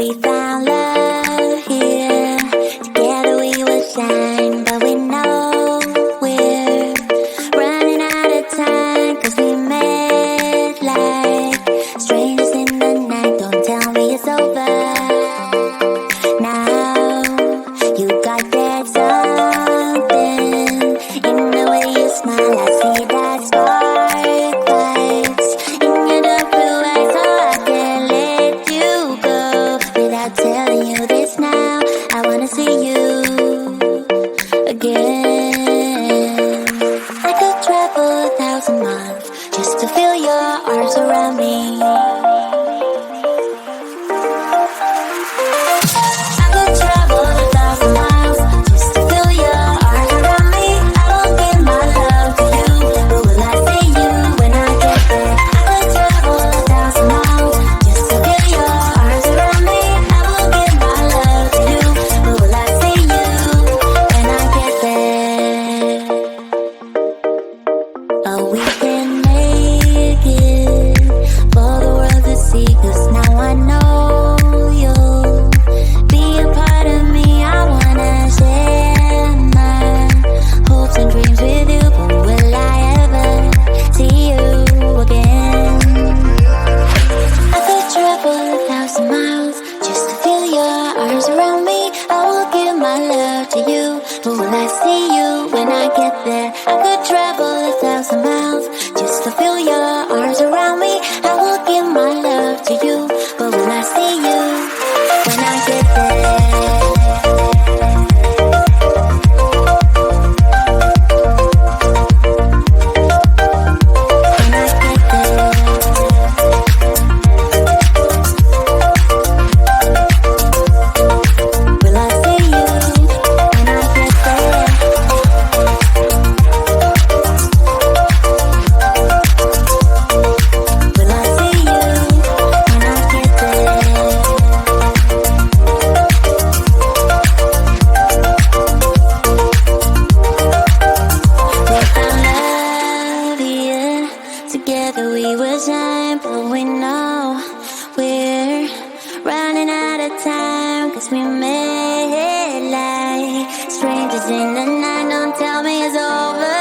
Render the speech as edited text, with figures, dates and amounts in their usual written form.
We found love here. Together we will shine, but we know we're running out of time. Cause we met like strangers in the night. Don't tell me it's over. Now you got that something in the way you smile. I see that spark lights in your dark blue eyes, so I can't let you go without telling you this now. I wanna see you again. I could travel 1,000 miles just to feel your arms around me. I could travel 1,000 miles just to feel your arms around me. I will give my love to you, but will I see you when I get there? I could travel 1,000 miles just to feel your arms around me. I will give my love to you, but will I see you when I get there? Oh, we can make it for the world to see, 'cause now I know you'll be a part of me. I wanna share my hopes and dreams with you, but will I ever see you again? I could travel 1,000 miles just to feel your arms around me. I will give my love to you, but will I see you when I get there? I could travel 1,000 miles just to feel your arms around me. I will give my love to you, but will I see you when I get there? When I get there. Will I see you when I get there? Will I see you when I get there? We found love here. Together we will shine, but we know we're running out of time. 'Cause we met like strangers in the night. Don't tell me it's over.